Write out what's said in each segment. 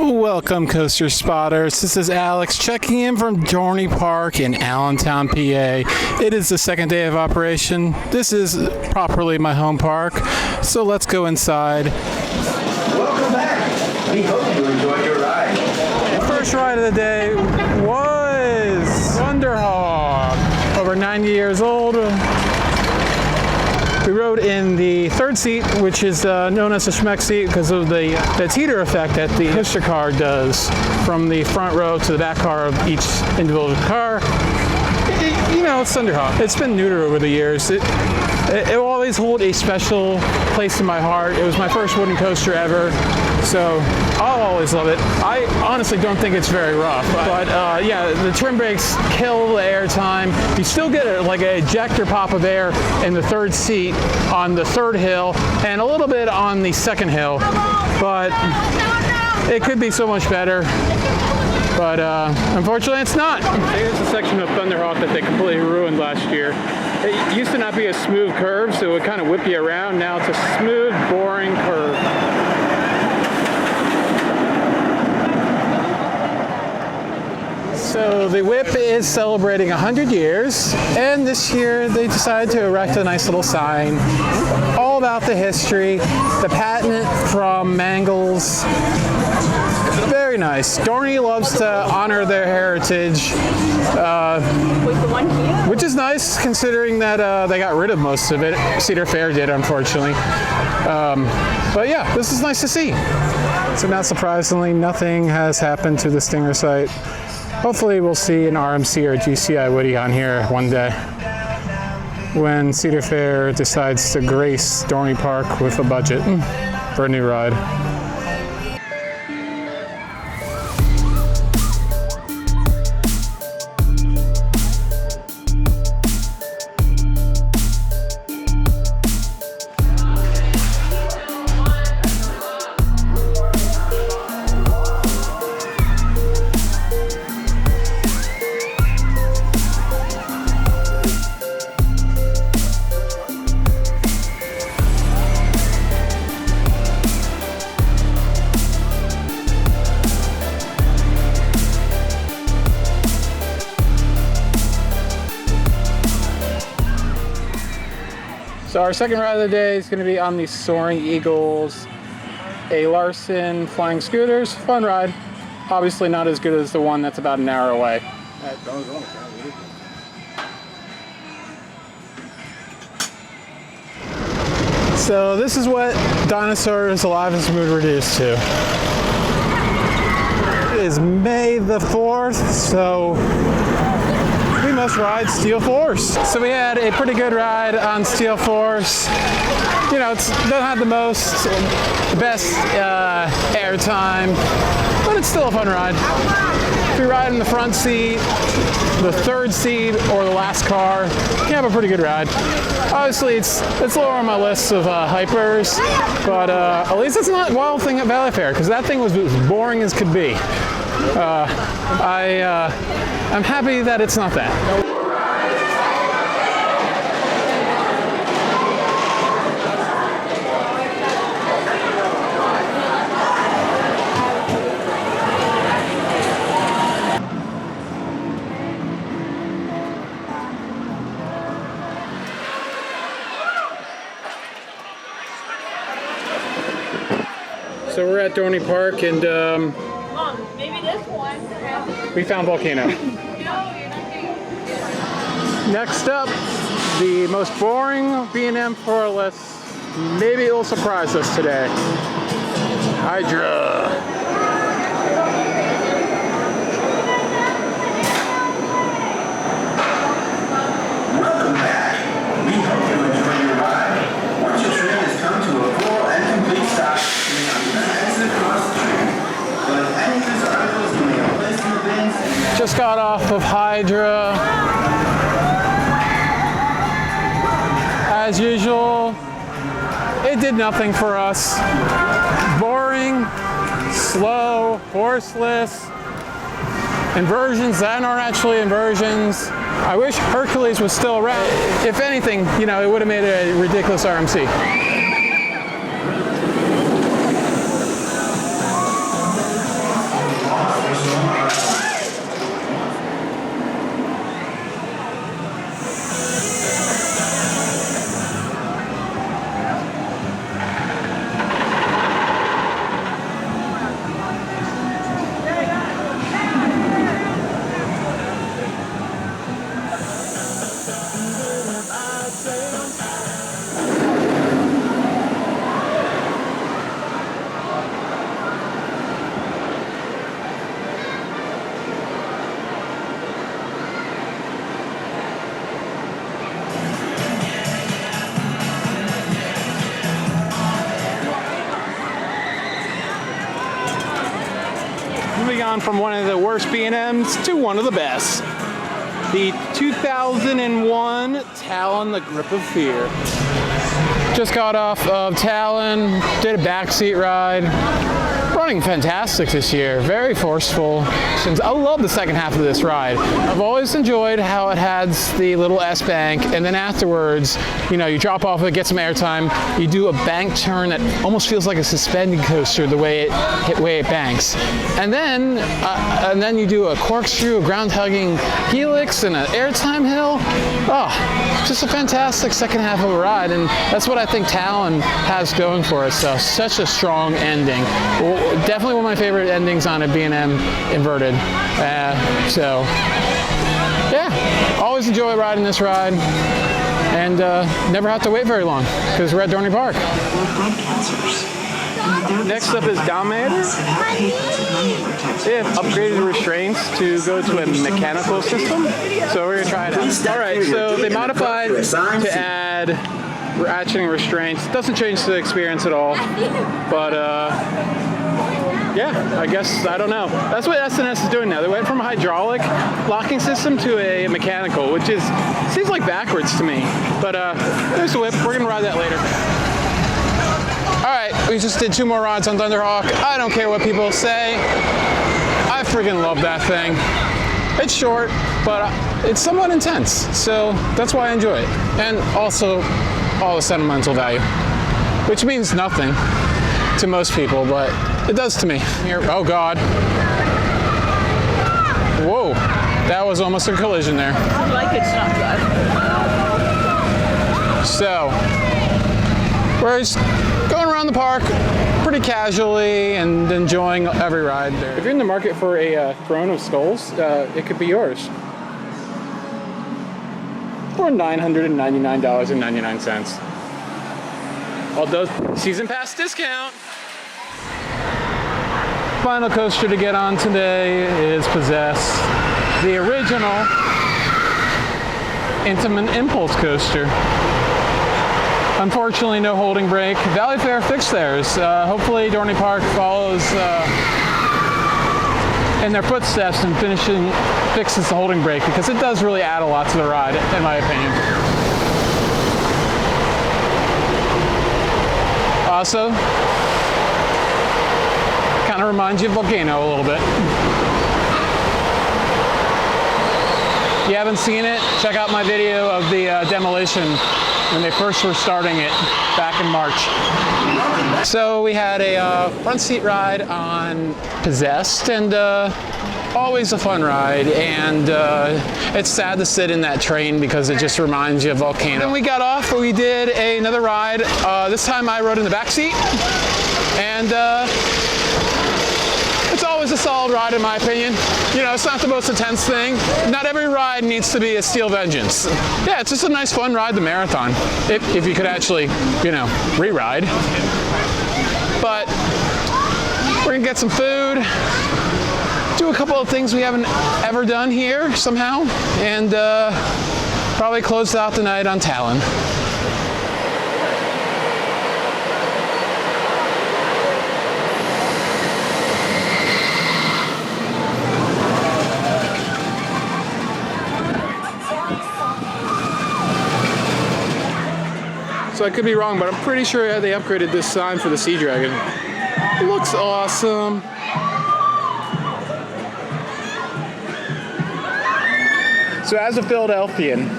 Welcome, Coaster Spotters. This is Alex checking in from Dorney Park in Allentown, PA. It is the second day of operation. This is properly my home park, so let's go inside. Welcome back. We hope you enjoyed your ride. The first ride of the day was Thunderhawk, over 90 years old. We rode in the third seat, which is known as the Schmeck seat because of the teeter effect that the Hipster car does from the front row to the back car of each individual car. It's Thunderhawk. It's been neutered over the years. It will always hold a special place in my heart. It was my first wooden coaster ever, so I'll always love it. I honestly don't think it's very rough, but yeah, the trim brakes kill the air time. You still get an ejector pop of air in the third seat on the third hill and a little bit on the second hill, but it could be so much better. But unfortunately, it's not. Here's a section of Thunderhawk that they completely ruined last year. It used to not be a smooth curve, so it would kind of whip you around. Now it's a smooth, boring curve. So the whip is celebrating 100 years, and this year they decided to erect a nice little sign all about the history, the patent from Mangles. Very nice. Dorney loves to honor their heritage, which is nice considering that they got rid of most of it. Cedar Fair did, unfortunately. But yeah, this is nice to see. So not surprisingly, nothing has happened to the Stinger site. Hopefully we'll see an RMC or GCI Woody on here one day when Cedar Fair decides to grace Dorney Park with a budget for a new ride. So our second ride of the day is going to be on the Soaring Eagles, a Larson flying scooters. Fun ride. Obviously not as good as the one that's about an hour away. So this is what Dinosaurs Alive and Smooth reduced to. It is May the 4th, so we must ride Steel Force. So we had a pretty good ride on Steel Force. It doesn't have the best air time, but it's still a fun ride. If you ride in the front seat, the third seat, or the last car, you can have a pretty good ride. Obviously, it's lower on my list of hypers, but at least it's not Wild Thing at Valley Fair, because that thing was as boring as could be. I'm happy that it's not that. So we're at Dorney Park, and maybe this one. we found Volcano. Next up, the most boring B&M Floorless. Maybe it will surprise us today. Hydra. Welcome back. We hope you enjoyed your ride. Once your train has come to a full and complete stop, you may exit across the train. But any news articles you may have placed in the bins and Just got off of Hydra. As usual, it did nothing for us. Boring, slow, horseless, inversions that aren't actually inversions. I wish Hercules was still around. If anything, it would have made it a ridiculous RMC. Moving on from one of the worst B&Ms to one of the best. The 2001 Talon, the Grip of Fear. Just got off of Talon, did a backseat ride. Running fantastic this year, very forceful. I love the second half of this ride. I've always enjoyed how it has the little S-bank, and then afterwards, you know, you drop off it, get some airtime, you do a bank turn that almost feels like a suspended coaster the way it banks. And then you do a corkscrew, a ground-hugging helix, and an airtime hill. Oh, just a fantastic second half of a ride, and that's what I think Talon has going for itself. Such a strong ending. Well, definitely one of my favorite endings on a B&M inverted. So, yeah, always enjoy riding this ride, and never have to wait very long because we're at Dorney Park. Next up is Dominator. They have upgraded the restraints to go to a mechanical system, so we're gonna try it out. All right, so they modified to add ratcheting restraints. Doesn't change the experience at all, but yeah, I guess, I don't know. That's what SNS is doing now. They went from a hydraulic locking system to a mechanical, which seems like backwards to me. But there's the whip. We're gonna ride that later. All right, we just did 2 more rides on Thunderhawk. I don't care what people say. I friggin' love that thing. It's short, but it's somewhat intense, so that's why I enjoy it. And also, all the sentimental value, which means nothing to most people, but it does to me. Here, oh God. Whoa, that was almost a collision there. I like it's not good. So, we're just going around the park pretty casually and enjoying every ride there. If you're in the market for a throne of skulls, it could be yours. For $999.99. Although, season pass discount. Final coaster to get on today is Possess, the original Intamin impulse coaster. Unfortunately, no holding brake. Valley Fair fixed theirs. Hopefully Dorney Park follows in their footsteps and fixes the holding brake, because it does really add a lot to the ride, in my opinion. Also, kind of reminds you of Volcano a little bit. If you haven't seen it, check out my video of the demolition when they first were starting it back in March. So we had a front seat ride on Possessed, and always a fun ride, and it's sad to sit in that train because it just reminds you of Volcano. When we got off, we did another ride. This time I rode in the back seat, and it's always a solid ride in my opinion. You know, it's not the most intense thing. Not every ride needs to be a Steel Vengeance. Yeah, it's just a nice fun ride, the marathon. If you could actually, you know, re-ride. But we're gonna get some food, do a couple of things we haven't ever done here somehow, and probably close out the night on Talon. So I could be wrong, but I'm pretty sure they upgraded this sign for the Sea Dragon. It looks awesome. So as a Philadelphian,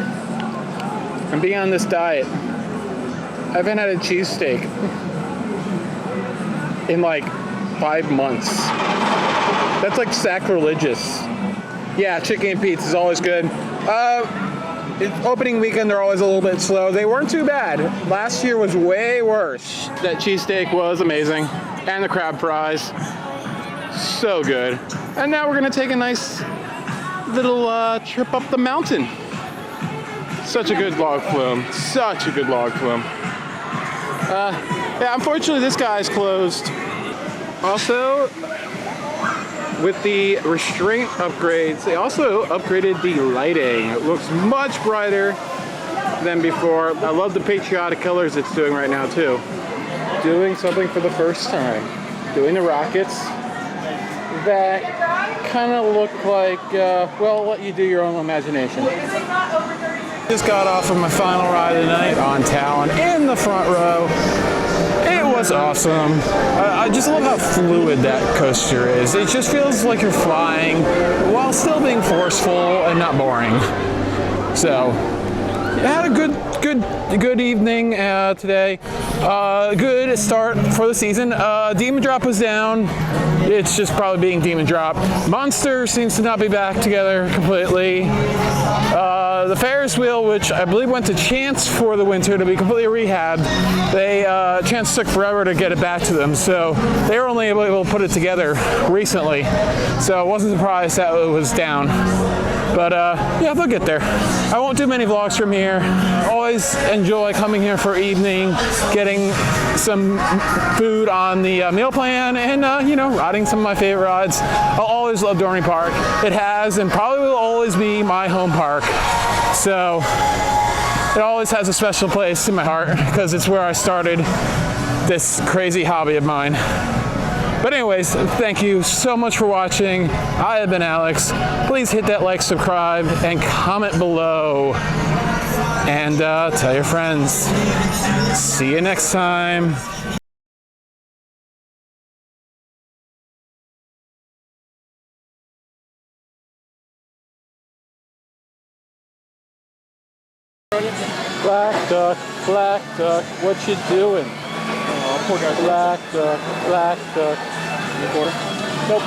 I'm being on this diet. I haven't had a cheesesteak in like 5 months. That's like sacrilegious. Yeah, chicken and pizza is always good. Opening weekend, they're always a little bit slow. They weren't too bad. Last year was way worse. That cheesesteak was amazing. And the crab fries. So good. And now we're gonna take a nice little trip up the mountain. Such a good log flume. Such a good log flume. Yeah, unfortunately this guy's closed. Also, with the restraint upgrades, they also upgraded the lighting. It looks much brighter than before. I love the patriotic colors it's doing right now too. Doing something for the first time. Doing the rockets. back kind of look like, well, I'll let you do your own imagination. Just got off of my final ride of the night on Talon in the front row. It was awesome. I just love how fluid that coaster is. It just feels like you're flying while still being forceful and not boring. So, I had a good evening today. Good start for the season. Demon Drop was down. It's just probably being Demon Drop. Monster seems to not be back together completely. The Ferris wheel, which I believe went to Chance for the winter to be completely rehabbed, Chance took forever to get it back to them, so they were only able to put it together recently. So I wasn't surprised that it was down. But yeah, they'll get there. I won't do many vlogs from here. Always enjoy coming here for evening, getting some food on the meal plan, and you know, riding some of my favorite rides. I'll always love Dorney Park. It has and probably will always be my home park. So it always has a special place in my heart because it's where I started this crazy hobby of mine. But anyways, thank you so much for watching. I have been Alex. Please hit that like, subscribe, and comment below. And tell your friends. See you next time. Black duck, what you doing? Poor guy. Black duck, black duck. Quarter? Nope.